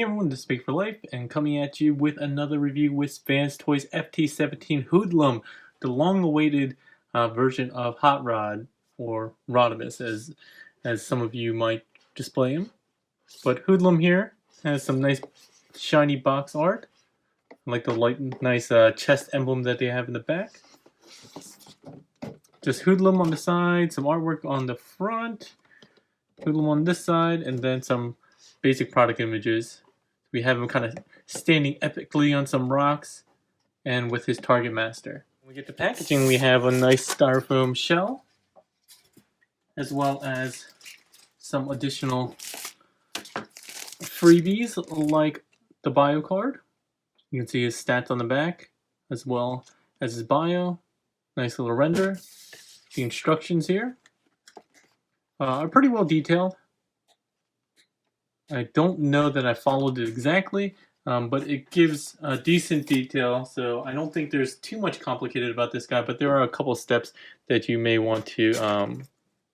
Hey everyone, this is P4L, and coming at you with another review with Vans Toys FT-17 Hoodlum, the long-awaited version of Hot Rod, or Rodimus, as some of you might display him. But Hoodlum here has some nice shiny box art. I like the nice chest emblem that they have in the back. Just Hoodlum on the side, some artwork on the front, Hoodlum on this side, and then some basic product images. We have him kind of standing epically on some rocks and with his target master. When we get to packaging, we have a nice styrofoam shell as well as some additional freebies like the bio card. You can see his stats on the back as well as his bio. Nice little render. The instructions here are pretty well detailed. I don't know that I followed it exactly, but it gives a decent detail, so I don't think there's too much complicated about this guy, but there are a couple steps that you may want to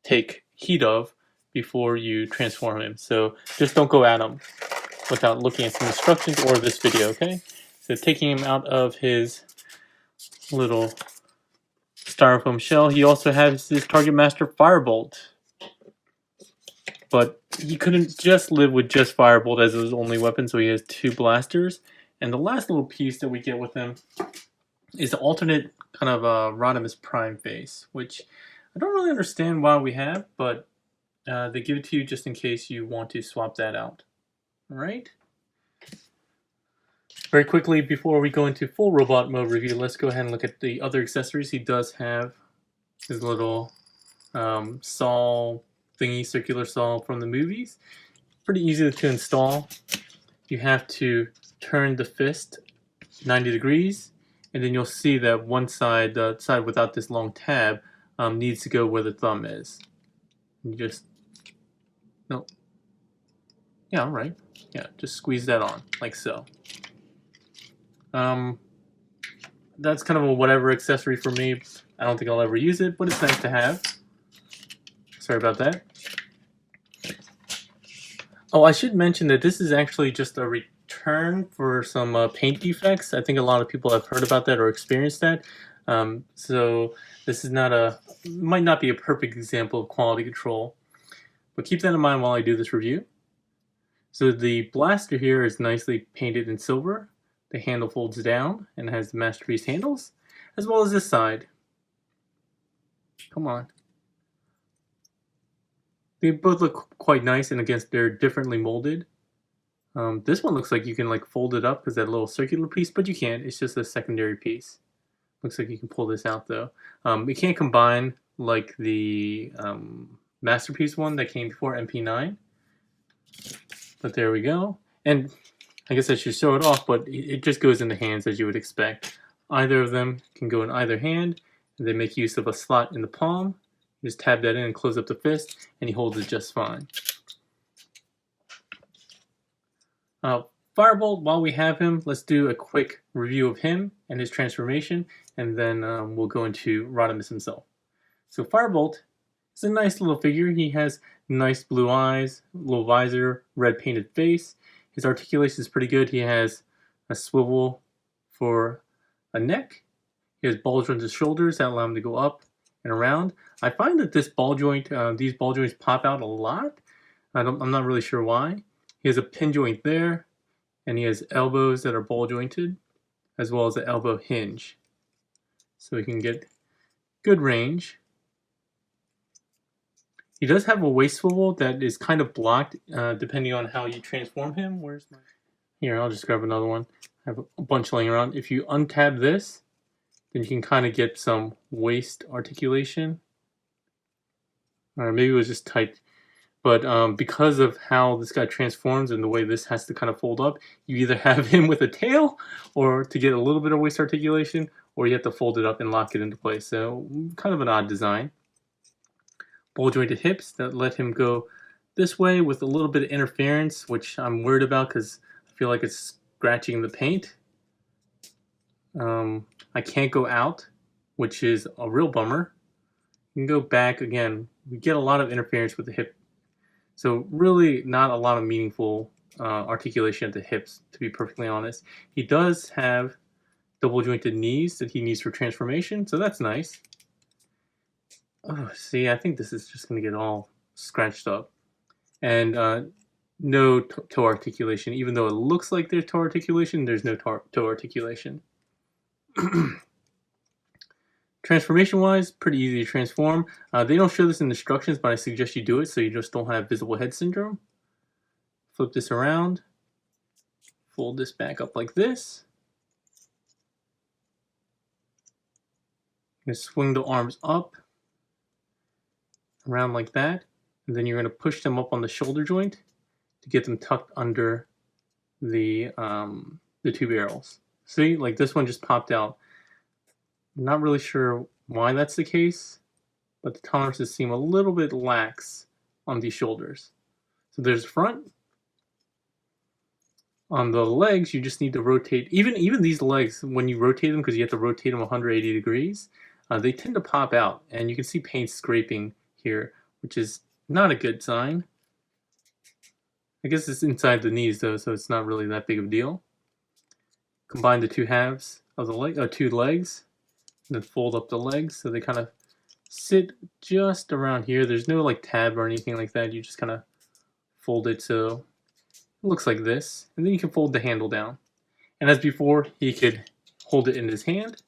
take heed of before you transform him. So just don't go at him without looking at some instructions or this video, okay? So taking him out of his little styrofoam shell, he also has his Target Master Firebolt. But he couldn't just live with just Firebolt as his only weapon, so he has two blasters. And the last little piece that we get with him is the alternate kind of Rodimus Prime face, which I don't really understand why we have, but they give it to you just in case you want to swap that out. Alright? Very quickly, before we go into full robot mode review, let's go ahead and look at the other accessories. He does have his little saw thingy, circular saw from the movies. Pretty easy to install. You have to turn the fist 90 degrees, and then you'll see that one side, the side without this long tab, needs to go where the thumb is. You just, no, yeah, all right, yeah, just squeeze that on, like so. That's kind of a whatever accessory for me. I don't think I'll ever use it, but it's nice to have. Sorry about that. Oh, I should mention that this is actually just a return for some paint defects. I think a lot of people have heard about that or experienced that. So this is might not be a perfect example of quality control, but keep that in mind while I do this review. So the blaster here is nicely painted in silver. The handle folds down and has the masterpiece handles, as well as this side. Come on. They both look quite nice, and again, they're differently molded. This one looks like you can like fold it up as that little circular piece, but you can't. It's just a secondary piece. Looks like you can pull this out though. We can't combine like the masterpiece one that came before MP9. But there we go. And I guess I should show it off, but it just goes in the hands as you would expect. Either of them can go in either hand, and they make use of a slot in the palm. Just tab that in and close up the fist, and he holds it just fine. Firebolt, while we have him, let's do a quick review of him and his transformation, and then we'll go into Rodimus himself. So Firebolt is a nice little figure. He has nice blue eyes, little visor, red painted face. His articulation is pretty good. He has a swivel for a neck. He has bulge on his shoulders that allow him to go up and around. I find that this ball joint, these ball joints pop out a lot. I'm not really sure why. He has a pin joint there, and he has elbows that are ball jointed, as well as an elbow hinge. So he can get good range. He does have a waist swivel that is kind of blocked depending on how you transform him. Where's my... Here, I'll just grab another one. I have a bunch laying around. If you untab this, then you can kind of get some waist articulation. Or maybe it was just tight. But because of how this guy transforms and the way this has to kind of fold up, you either have him with a tail or to get a little bit of waist articulation, or you have to fold it up and lock it into place. So kind of an odd design. Ball jointed hips that let him go this way with a little bit of interference, which I'm worried about because I feel like it's scratching the paint. I can't go out, which is a real bummer. You can go back again. We get a lot of interference with the hip. So really not a lot of meaningful articulation at the hips, to be perfectly honest. He does have double jointed knees that he needs for transformation, so that's nice. Oh, see, I think this is just going to get all scratched up. And no toe articulation. Even though it looks like there's toe articulation, there's no toe articulation. Transformation-wise, pretty easy to transform. They don't show this in instructions, but I suggest you do it so you just don't have visible head syndrome. Flip this around. Fold this back up like this. You're going to swing the arms up, around like that, and then you're going to push them up on the shoulder joint to get them tucked under the two barrels. See, like this one just popped out. I'm not really sure why that's the case, but the tolerances seem a little bit lax on these shoulders. So there's front. On the legs, you just need to rotate. Even these legs, when you rotate them, because you have to rotate them 180 degrees, they tend to pop out, and you can see paint scraping here, which is not a good sign. I guess it's inside the knees though, so it's not really that big of a deal. Combine the two halves of the leg, two legs, and then fold up the legs so they kind of sit just around here. There's no like tab or anything like that. You just kind of fold it so it looks like this, and then you can fold the handle down. And as before, he could hold it in his hand,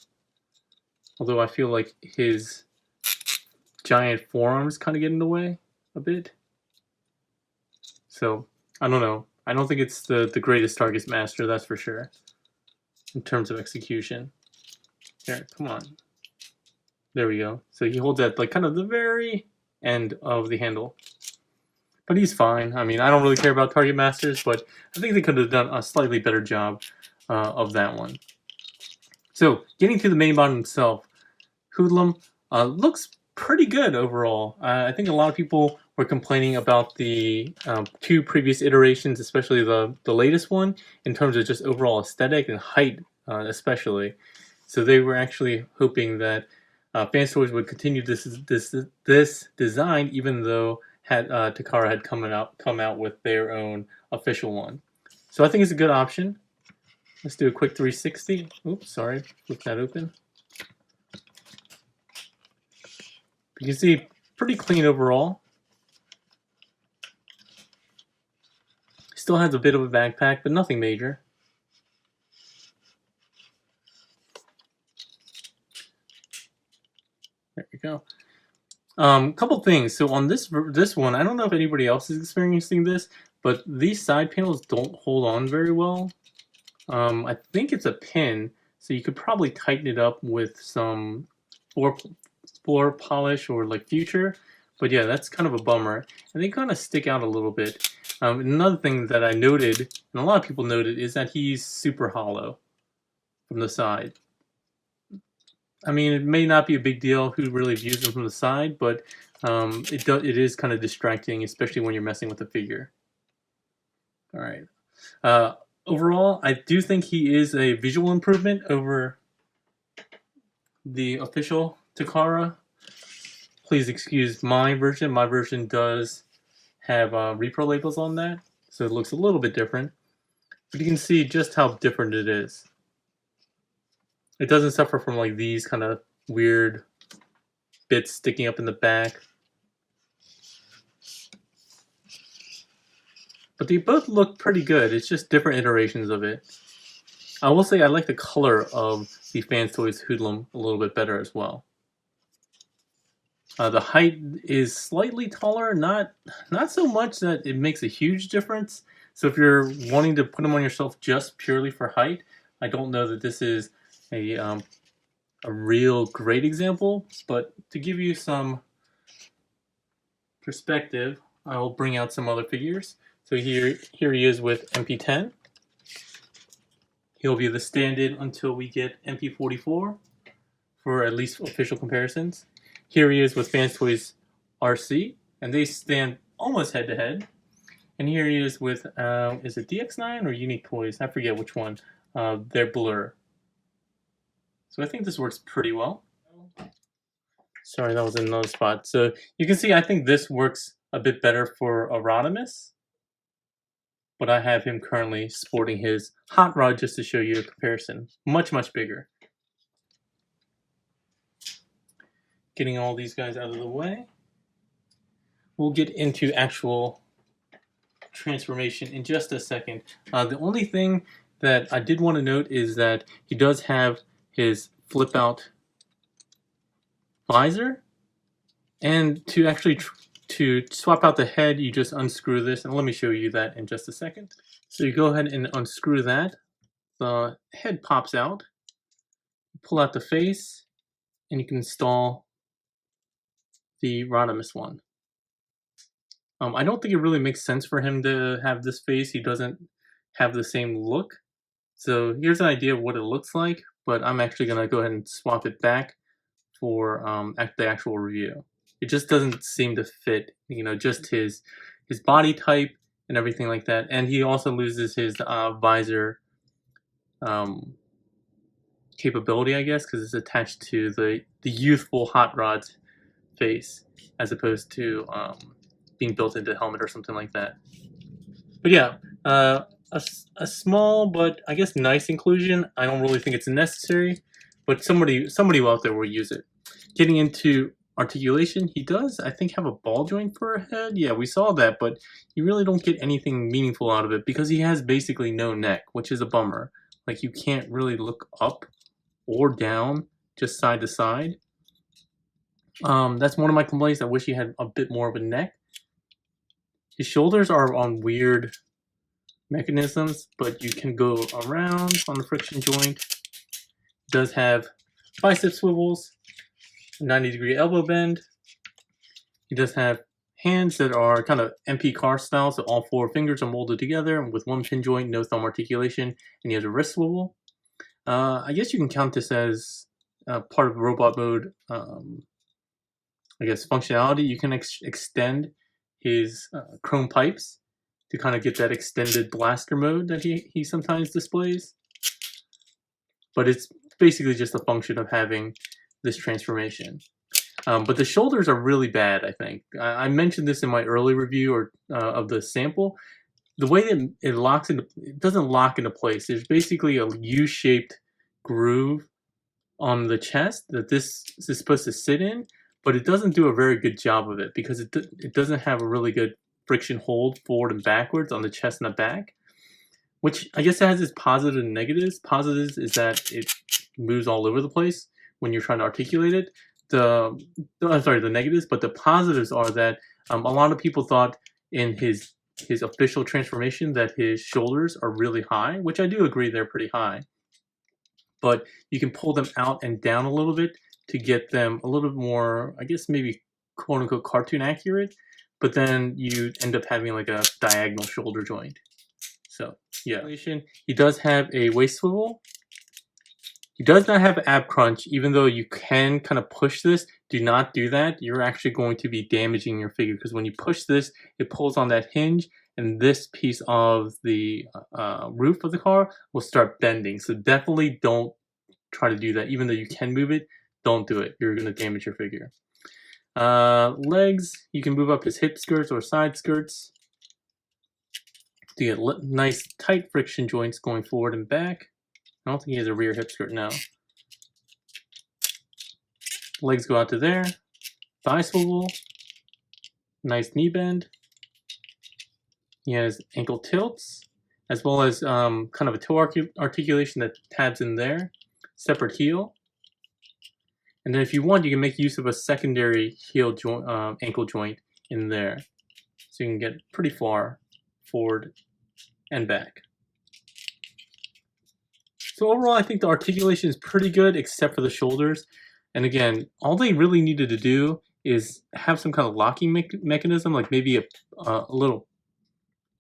although I feel like his giant forearms kind of get in the way a bit. So I don't know. I don't think it's the greatest Target Master, that's for sure, in terms of execution. There, come on. There we go. So he holds at like kind of the very end of the handle. But he's fine. I mean, I don't really care about Target Masters, but I think they could have done a slightly better job of that one. So, getting to the main bot himself, Hoodlum looks pretty good overall. I think a lot of people were complaining about the two previous iterations, especially the latest one, in terms of just overall aesthetic and height, especially. So they were actually hoping that Fans Toys would continue this design, even though Takara had come out with their own official one. So I think it's a good option. Let's do a quick 360. Oops, sorry, flip that open. You can see pretty clean overall. Still has a bit of a backpack, but nothing major. There we go. Couple things. So on this one, I don't know if anybody else is experiencing this, but these side panels don't hold on very well. I think it's a pin, so you could probably tighten it up with some floor polish or like Future. But yeah, that's kind of a bummer, and they kind of stick out a little bit. Another thing that I noted, and a lot of people noted, is that he's super hollow from the side. I mean, it may not be a big deal who really views them from the side, but it is kind of distracting, especially when you're messing with the figure. All right. Overall, I do think he is a visual improvement over the official Takara. Please excuse my version. My version does have repro labels on that, so it looks a little bit different. But you can see just how different it is. It doesn't suffer from like these kind of weird bits sticking up in the back. But they both look pretty good. It's just different iterations of it. I will say I like the color of the Fans Toys Hoodlum a little bit better as well. The height is slightly taller, not so much that it makes a huge difference. So if you're wanting to put them on yourself just purely for height, I don't know that this is a real great example. But to give you some perspective, I will bring out some other figures. So here he is with MP10. He'll be the stand-in until we get MP44 for at least official comparisons. Here he is with Fans Toys RC, and they stand almost head-to-head. And here he is with, is it DX9 or Unique Toys? I forget which one. They're Blur. So I think this works pretty well. Sorry, that was in another spot. So you can see I think this works a bit better for a Rodimus. but I have him currently sporting his hot rod just to show you a comparison. Much, much bigger. Getting all these guys out of the way, we'll get into actual transformation in just a second. The only thing that I did want to note is that he does have his flip out visor, and to actually to swap out the head, you just unscrew this, and let me show you that in just a second. So you go ahead and unscrew that. The head pops out, pull out the face, and you can install the Rodimus one. I don't think it really makes sense for him to have this face. He doesn't have the same look. So here's an idea of what it looks like, but I'm actually going to go ahead and swap it back for the actual review. It just doesn't seem to fit, you know, just his body type and everything like that. And he also loses his visor capability, I guess, because it's attached to the youthful hot rod's face as opposed to being built into the helmet or something like that. But yeah, a small but I guess nice inclusion. I don't really think it's necessary, but somebody out there will use it. Getting into articulation, he does, I think, have a ball joint for a head. Yeah, we saw that, but you really don't get anything meaningful out of it because he has basically no neck, which is a bummer. Like, you can't really look up or down, just side to side. That's one of my complaints. I wish he had a bit more of a neck. His shoulders are on weird mechanisms, but you can go around on the friction joint. It does have bicep swivels, 90-degree elbow bend. He does have hands that are kind of MP car style, so all 4 fingers are molded together with 1 pin joint, no thumb articulation, and he has a wrist swivel. I guess you can count this as part of robot mode, I guess, functionality. You can extend his chrome pipes to kind of get that extended blaster mode that he sometimes displays. But it's basically just a function of having this transformation. But the shoulders are really bad, I think. I mentioned this in my early review of the sample. The way that it locks into, it doesn't lock into place. There's basically a U-shaped groove on the chest that this is supposed to sit in, but it doesn't do a very good job of it because it doesn't have a really good friction hold forward and backwards on the chest and the back, which I guess it has its positives and negatives. Positives is that it moves all over the place when you're trying to articulate it. The negatives, but the positives are that a lot of people thought in his official transformation that his shoulders are really high, which I do agree they're pretty high. But you can pull them out and down a little bit to get them a little bit more, I guess maybe quote unquote cartoon accurate, but then you end up having like a diagonal shoulder joint. So yeah, he does have a waist swivel. He does not have ab crunch, even though you can kind of push this. Do not do that. You're actually going to be damaging your figure because when you push this, it pulls on that hinge and this piece of the roof of the car will start bending. So definitely don't try to do that. Even though you can move it, don't do it. You're going to damage your figure. Legs, you can move up his hip skirts or side skirts to get nice tight friction joints going forward and back. I don't think he has a rear hip skirt now. Legs go out to there. Thigh swivel. Nice knee bend. He has ankle tilts, as well as kind of a toe articulation that tabs in there. Separate heel. And then if you want, you can make use of a secondary heel joint, ankle joint in there. So you can get pretty far forward and back. So overall, I think the articulation is pretty good, except for the shoulders. And again, all they really needed to do is have some kind of locking mechanism, like maybe a little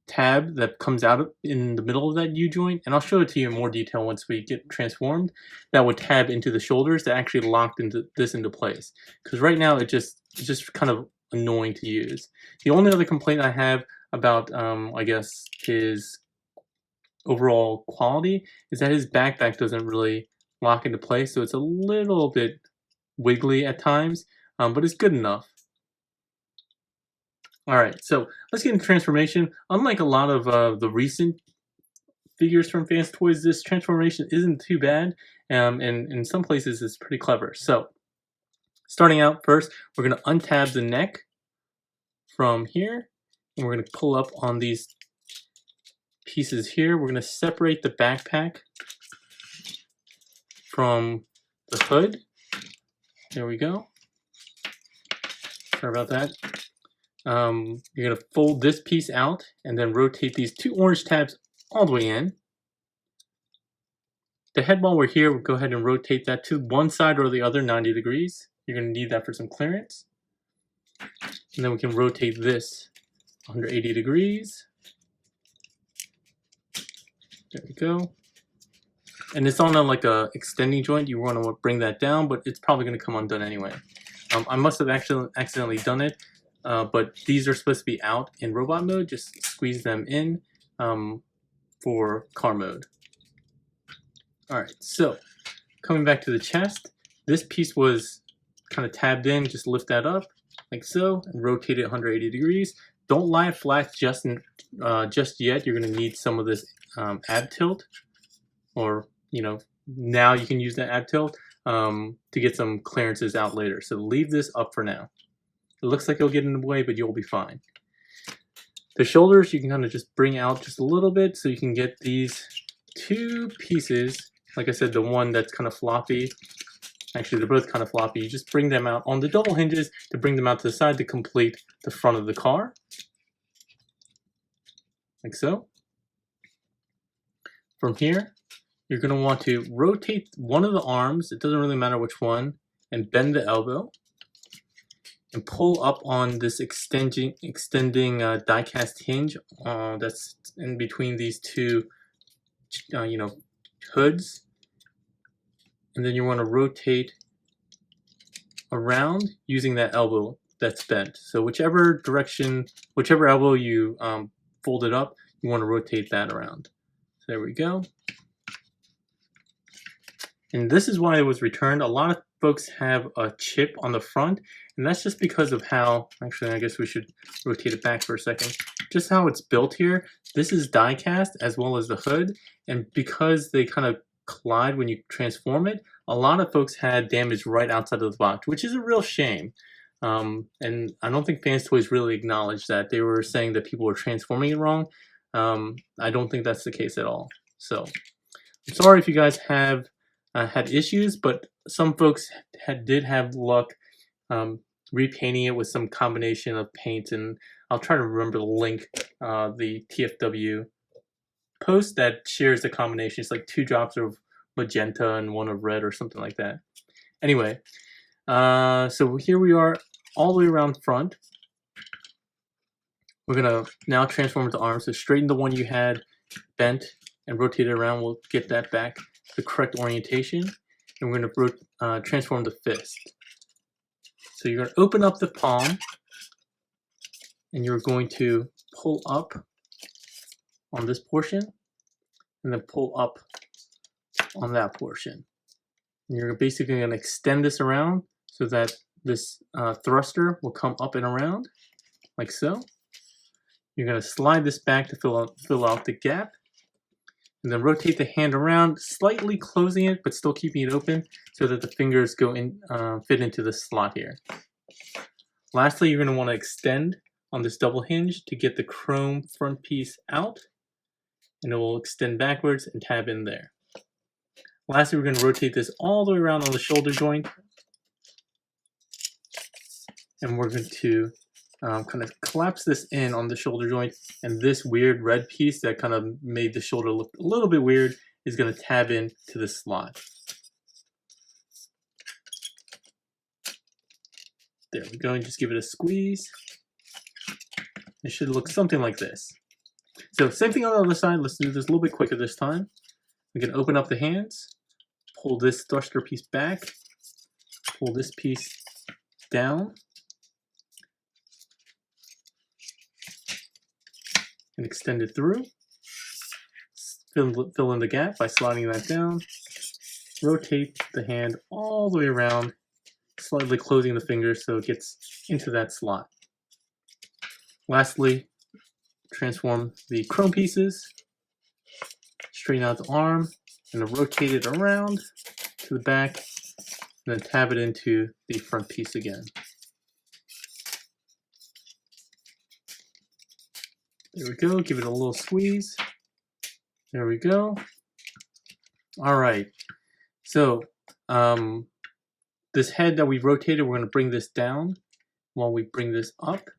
tab that comes out in the middle of that U-joint. And I'll show it to you in more detail once we get transformed. That would tab into the shoulders that actually locked into place. Because right now, it's just kind of annoying to use. The only other complaint I have about, I guess, his overall quality is that his backpack doesn't really lock into place, so it's a little bit wiggly at times, but it's good enough. Alright, so let's get into transformation. Unlike a lot of the recent figures from Fans Toys, this transformation isn't too bad, and in some places it's pretty clever. So, starting out first, we're going to untab the neck from here, and we're going to pull up on these pieces here. We're going to separate the backpack from the hood. There we go. Sorry about that. You're going to fold this piece out and then rotate these two orange tabs all the way in. The head while we're here, we'll go ahead and rotate that to one side or the other 90 degrees. You're going to need that for some clearance. And then we can rotate this 180 degrees. There we go. And it's on like a extending joint. You want to bring that down, but it's probably going to come undone anyway. I must have actually accidentally done it, but these are supposed to be out in robot mode. Just squeeze them in for car mode. Alright, so coming back to the chest, this piece was kind of tabbed in. Just lift that up like so and rotate it 180 degrees. Don't lie flat just yet. You're going to need some of this ab tilt, or now you can use that ab tilt to get some clearances out later. So leave this up for now. It looks like it'll get in the way, but you'll be fine. The shoulders you can kind of just bring out just a little bit so you can get these two pieces. Like I said, the one that's kind of floppy, actually they're both kind of floppy. You just bring them out on the double hinges to bring them out to the side to complete the front of the car. Like so. From here, you're going to want to rotate one of the arms, it doesn't really matter which one, and bend the elbow. And pull up on this extending die-cast hinge that's in between these two hoods. And then you want to rotate around using that elbow that's bent. So whichever direction, whichever elbow you fold it up, you want to rotate that around. So there we go. And this is why it was returned. A lot of folks have a chip on the front, and that's just because of how, actually I guess we should rotate it back for a second, just how it's built here. This is die cast as well as the hood, and because they kind of collide when you transform it, a lot of folks had damage right outside of the box, which is a real shame. And I don't think Fans Toys really acknowledged that. They were saying that people were transforming it wrong. I don't think that's the case at all. So I'm sorry if you guys have had issues, but some folks did have luck repainting it with some combination of paint, and I'll try to remember the link, the TFW post that shares the combination. It's like 2 drops of magenta and 1 of red or something like that. Anyway, so here we are all the way around front. We're gonna now transform into arms. So straighten the one you had bent and rotate it around. We'll get that back the correct orientation, and we're going to transform the fist. So you're going to open up the palm, and you're going to pull up on this portion, and then pull up on that portion. And you're basically going to extend this around so that this thruster will come up and around, like so. You're going to slide this back to fill out the gap. And then rotate the hand around, slightly closing it, but still keeping it open so that the fingers go in, fit into the slot here. Lastly, you're going to want to extend on this double hinge to get the chrome front piece out, and it will extend backwards and tab in there. Lastly, we're going to rotate this all the way around on the shoulder joint, and we're going to kind of collapse this in on the shoulder joint, and this weird red piece that kind of made the shoulder look a little bit weird is going to tab in to the slot. There we go, and just give it a squeeze. It should look something like this. So same thing on the other side. Let's do this a little bit quicker this time. We can open up the hands, pull this thruster piece back, pull this piece down, and extend it through. Fill in the gap by sliding that down. Rotate the hand all the way around, slightly closing the fingers so it gets into that slot. Lastly, transform the chrome pieces, straighten out the arm, and then rotate it around to the back, and then tab it into the front piece again. There we go, give it a little squeeze. There we go. All right, so this head that we rotated, we're going to bring this down while we bring this up.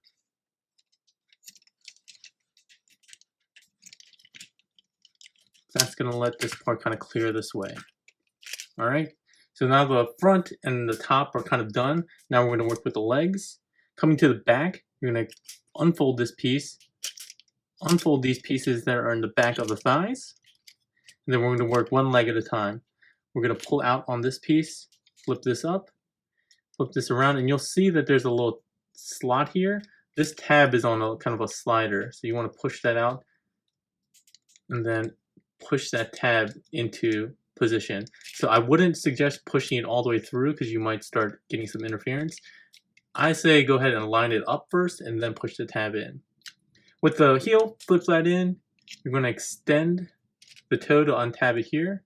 That's going to let this part kind of clear this way. All right, so now the front and the top are kind of done. Now we're going to work with the legs. Coming to the back, you're going to unfold this piece, unfold these pieces that are in the back of the thighs, and then we're going to work one leg at a time. We're going to pull out on this piece, flip this up, flip this around, and you'll see that there's a little slot here. This tab is on a kind of a slider, so you want to push that out and then push that tab into position. So I wouldn't suggest pushing it all the way through because you might start getting some interference. I say go ahead and line it up first and then push the tab in. With the heel, flip that in. You're going to extend the toe to untab it here.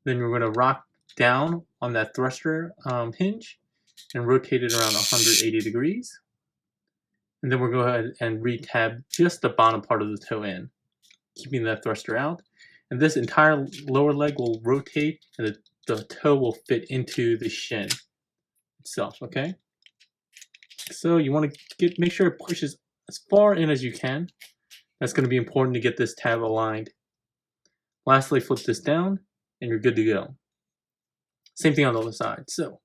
Then you're going to rock down on that thruster hinge and rotate it around 180 degrees. And then we're going to go ahead and re-tab just the bottom part of the toe in, keeping that thruster out. And this entire lower leg will rotate and the toe will fit into the shin itself, okay? So you want to make sure it pushes as far in as you can. That's going to be important to get this tab aligned. Lastly, flip this down and you're good to go. Same thing on the other side. So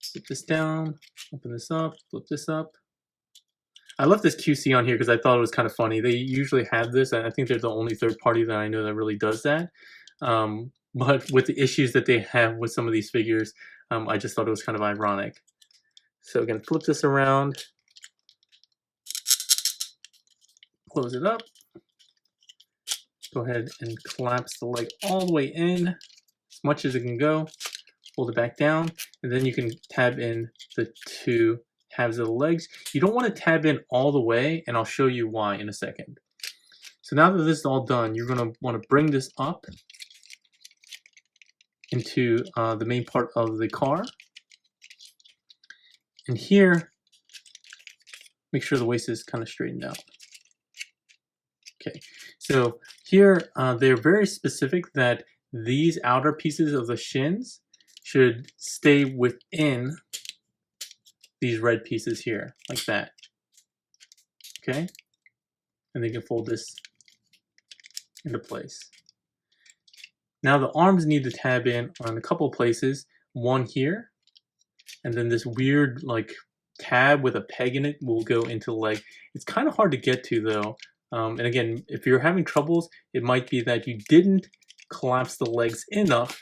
flip this down, open this up, flip this up. I left this QC on here because I thought it was kind of funny. They usually have this, and I think they're the only third party that I know that really does that. But with the issues that they have with some of these figures, I just thought it was kind of ironic. So again, flip this around, close it up. Go ahead and collapse the leg all the way in as much as it can go. Hold it back down, and then you can tab in the two halves of the legs. You don't want to tab in all the way, and I'll show you why in a second. So now that this is all done, you're going to want to bring this up into the main part of the car. And here, make sure the waist is kind of straightened out. Okay, so here they're very specific that these outer pieces of the shins should stay within these red pieces here, like that. Okay, and then you can fold this into place. Now the arms need to tab in on a couple places. One here, and then this weird like tab with a peg in it will go into the leg. It's kind of hard to get to though. And again, if you're having troubles, it might be that you didn't collapse the legs enough.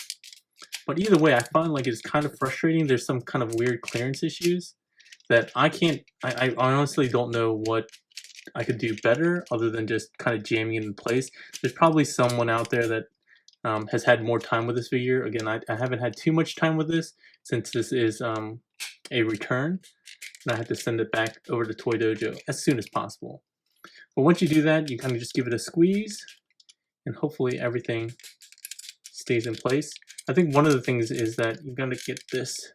But either way, I find like it's kind of frustrating. There's some kind of weird clearance issues that I honestly don't know what I could do better other than just kind of jamming it in place. There's probably someone out there that has had more time with this figure. Again, I haven't had too much time with this since this is a return, and I have to send it back over to Toy Dojo as soon as possible. But once you do that, you kind of just give it a squeeze, and hopefully everything stays in place. I think one of the things is that you're going to get this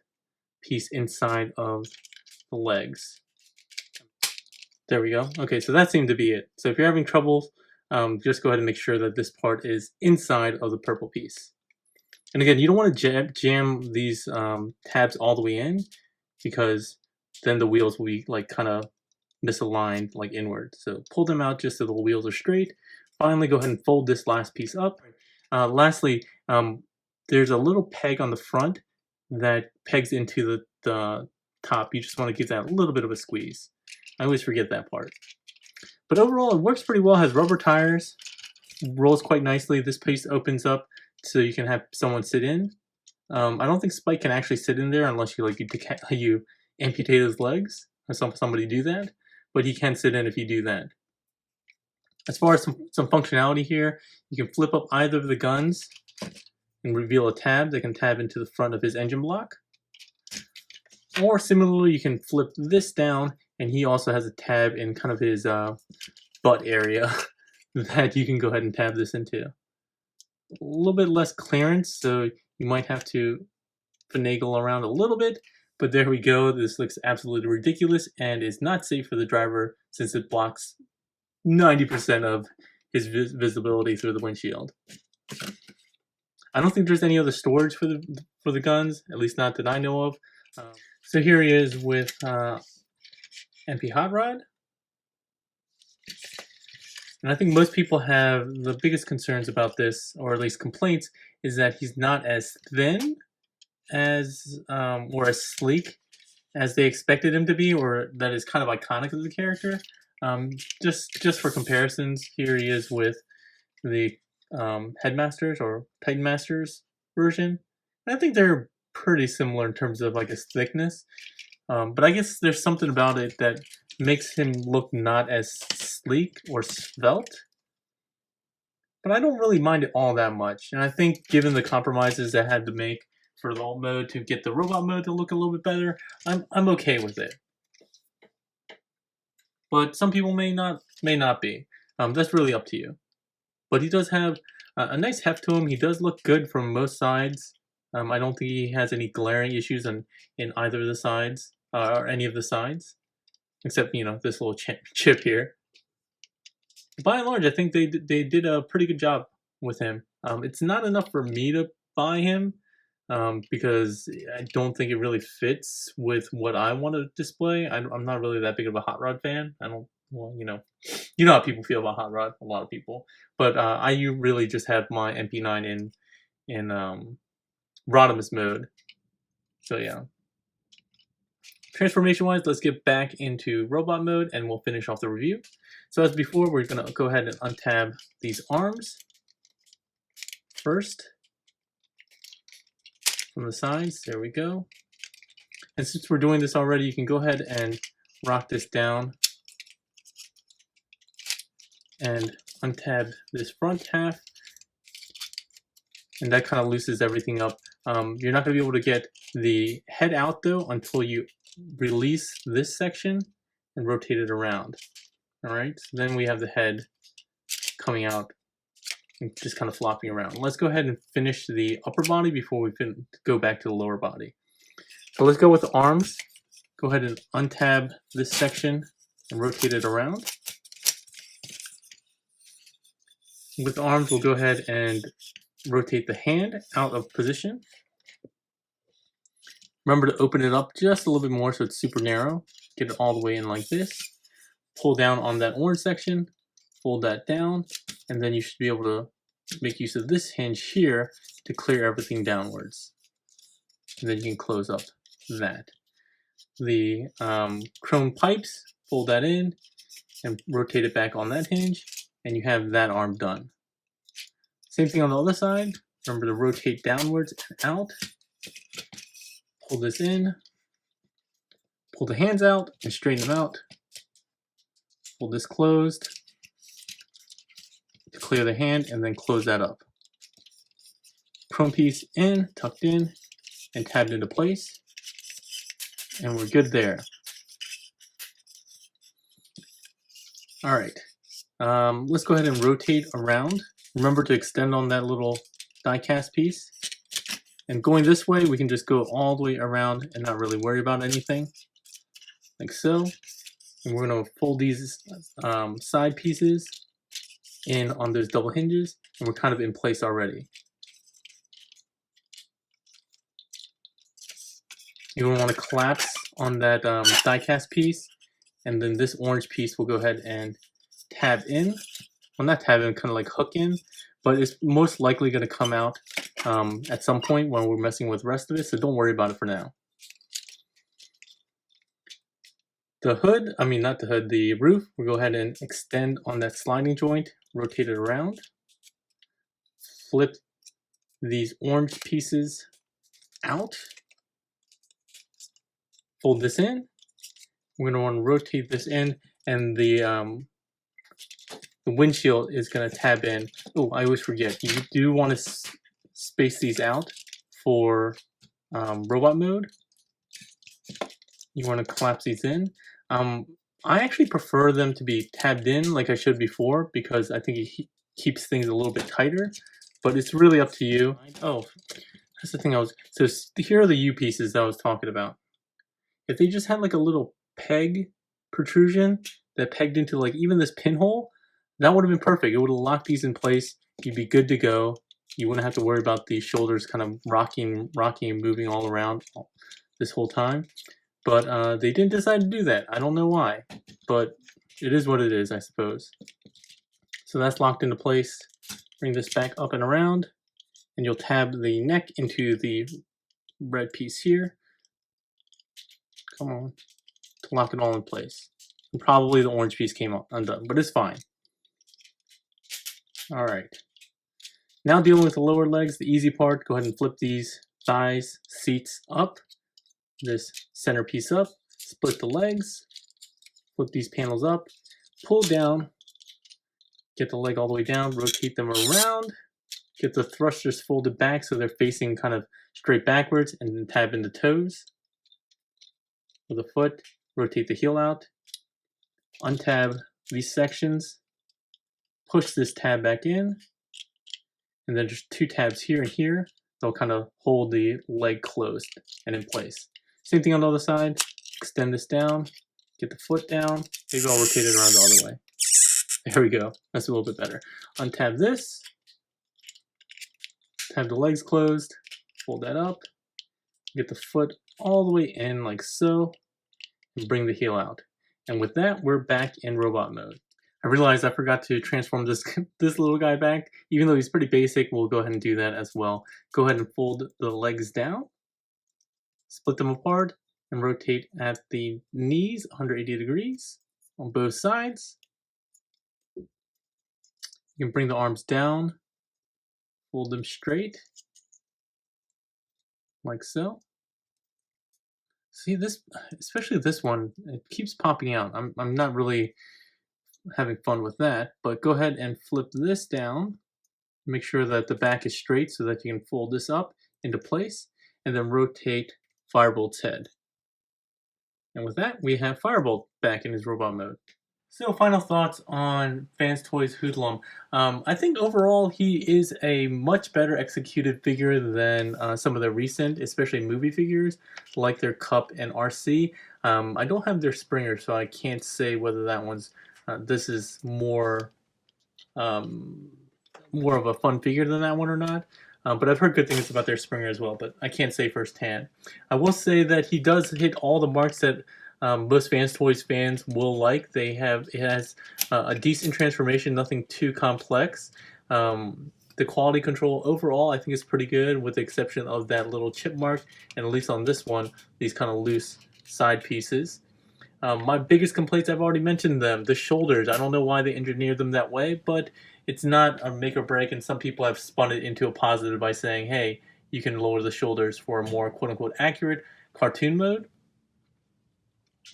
piece inside of the legs. There we go. Okay, so that seemed to be it. So if you're having trouble, just go ahead and make sure that this part is inside of the purple piece. And again, you don't want to jam these tabs all the way in, because then the wheels will be like kind of misaligned like inward. So pull them out just so the wheels are straight. Finally, go ahead and fold this last piece up. Lastly, there's a little peg on the front that pegs into the top. You just want to give that a little bit of a squeeze. I always forget that part. But overall, it works pretty well. It has rubber tires, rolls quite nicely. This piece opens up so you can have someone sit in. I don't think Spike can actually sit in there unless you amputate his legs or somebody do that. But he can sit in if you do that. As far as some functionality here, you can flip up either of the guns and reveal a tab that can tab into the front of his engine block. Or similarly, you can flip this down and he also has a tab in kind of his butt area that you can go ahead and tab this into. A little bit less clearance, so you might have to finagle around a little bit, but there we go. This looks absolutely ridiculous and is not safe for the driver since it blocks 90% of his visibility through the windshield. I don't think there's any other storage for the guns, at least not that I know of. So here he is with MP Hot Rod. And I think most people have the biggest concerns about this, or at least complaints, is that he's not as thin as or as sleek as they expected him to be, or that is kind of iconic of the character. Just for comparisons, here he is with the Headmasters or Titan Masters version. And I think they're pretty similar in terms of like his thickness, but I guess there's something about it that makes him look not as sleek or svelte. But I don't really mind it all that much, and I think given the compromises I had to make for the alt mode to get the robot mode to look a little bit better, I'm okay with it. But some people may not be. That's really up to you. But he does have a nice heft to him. He does look good from most sides. I don't think he has any glaring issues in either of the sides, or any of the sides, except, you know, this little chip here. By and large, I think they did a pretty good job with him. It's not enough for me to buy him, because I don't think it really fits with what I want to display. I'm not really that big of a Hot Rod fan. I don't, well, you know how people feel about Hot Rod, a lot of people. But I really just have my MP9 in Rodimus mode. So yeah. Transformation wise, let's get back into robot mode and we'll finish off the review. So as before, we're going to go ahead and untab these arms first from the sides. There we go. And since we're doing this already, you can go ahead and rock this down and untab this front half, and that kind of loosens everything up. You're not going to be able to get the head out though until you release this section and rotate it around. All right, so then we have the head coming out and just kind of flopping around. Let's go ahead and finish the upper body before we go back to the lower body. So let's go with the arms. Go ahead and untab this section and rotate it around. With the arms, we'll go ahead and rotate the hand out of position. Remember to open it up just a little bit more so it's super narrow. Get it all the way in like this. Pull down on that orange section, fold that down, and then you should be able to make use of this hinge here to clear everything downwards. And then you can close up that. The chrome pipes, fold that in and rotate it back on that hinge, and you have that arm done. Same thing on the other side. Remember to rotate downwards and out. Pull this in, pull the hands out and straighten them out. Pull this closed to clear the hand and then close that up. Chrome piece in, tucked in, and tabbed into place. And we're good there. All right, let's go ahead and rotate around. Remember to extend on that little die cast piece. And going this way, we can just go all the way around and not really worry about anything, like so. And we're going to fold these side pieces in on those double hinges, and we're kind of in place already. You don't want to collapse on that die cast piece, and then this orange piece will go ahead and tab in. Well, not tab in, kind of like hook in, but it's most likely going to come out at some point when we're messing with the rest of it, so don't worry about it for now. The hood, not the hood, the roof, we'll go ahead and extend on that sliding joint, rotate it around, flip these orange pieces out, fold this in. We're going to want to rotate this in, and the windshield is going to tab in. Oh, I always forget. You do want to space these out for robot mode. You want to collapse these in. I actually prefer them to be tabbed in like I showed before because I think it keeps things a little bit tighter, but it's really up to you. Oh, that's the thing so here are the U pieces that I was talking about. If they just had like a little peg protrusion that pegged into like even this pinhole, that would have been perfect. It would have locked these in place. You'd be good to go. You wouldn't have to worry about the shoulders kind of rocking and moving all around this whole time. But they didn't decide to do that. I don't know why, but it is what it is, I suppose. So that's locked into place. Bring this back up and around, and you'll tab the neck into the red piece here. Come on, to lock it all in place. And probably the orange piece came undone, but it's fine. All right. Now dealing with the lower legs, the easy part, go ahead and flip these thighs, seats up, this center piece up, split the legs, flip these panels up, pull down, get the leg all the way down, rotate them around, get the thrusters folded back so they're facing kind of straight backwards, and then tab in the toes with the foot, rotate the heel out, untab these sections, push this tab back in, and then just 2 tabs here and here. They'll kind of hold the leg closed and in place. Same thing on the other side. Extend this down, get the foot down. Maybe I'll rotate it around the other way. There we go. That's a little bit better. Untab this. Tab the legs closed. Fold that up. Get the foot all the way in like so. And bring the heel out. And with that, we're back in robot mode. I realized I forgot to transform this little guy back. Even though he's pretty basic, we'll go ahead and do that as well. Go ahead and fold the legs down. Split them apart and rotate at the knees 180 degrees on both sides. You can bring the arms down, fold them straight, like so. See this, especially this one, it keeps popping out. I'm not really having fun with that, but go ahead and flip this down. Make sure that the back is straight so that you can fold this up into place and then rotate Firebolt's head. And with that, we have Firebolt back in his robot mode. So final thoughts on Fans Toys Hoodlum. I think overall he is a much better executed figure than some of the recent, especially movie figures, like their Cup and RC. I don't have their Springer, so I can't say whether that one's, this is more of a fun figure than that one or not. But I've heard good things about their Springer as well, but I can't say firsthand. I will say that he does hit all the marks that most Fans Toys fans will like. It has a decent transformation, nothing too complex. The quality control overall I think is pretty good, with the exception of that little chip mark, and at least on this one, these kind of loose side pieces. My biggest complaints, I've already mentioned them, the shoulders. I don't know why they engineered them that way, but it's not a make or break, and some people have spun it into a positive by saying, hey, you can lower the shoulders for a more quote-unquote accurate cartoon mode.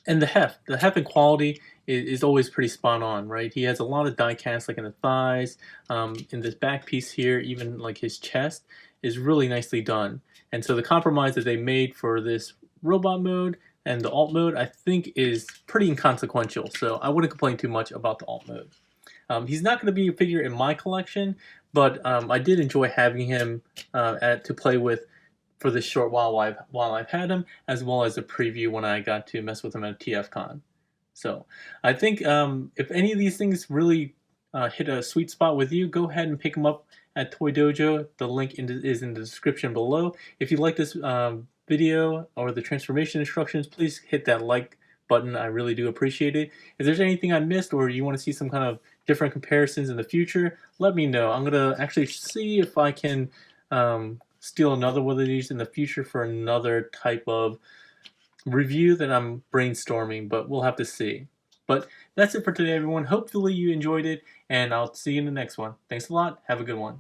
And the heft and quality is always pretty spot on, right? He has a lot of die cast, like in the thighs, in this back piece here, even like his chest is really nicely done. And so the compromise that they made for this robot mode and the alt mode, I think, is pretty inconsequential. So I wouldn't complain too much about the alt mode. He's not going to be a figure in my collection, but I did enjoy having him to play with for this short while I've had him, as well as a preview when I got to mess with him at TFCon. So I think if any of these things really hit a sweet spot with you, go ahead and pick them up at Toy Dojo. The link is in the description below. If you like this video or the transformation instructions, please hit that like button. I really do appreciate it. If there's anything I missed, or you want to see some kind of different comparisons in the future, let me know. I'm going to actually see if I can steal another one of these in the future for another type of review that I'm brainstorming, but we'll have to see. But that's it for today, everyone. Hopefully you enjoyed it, and I'll see you in the next one. Thanks a lot. Have a good one.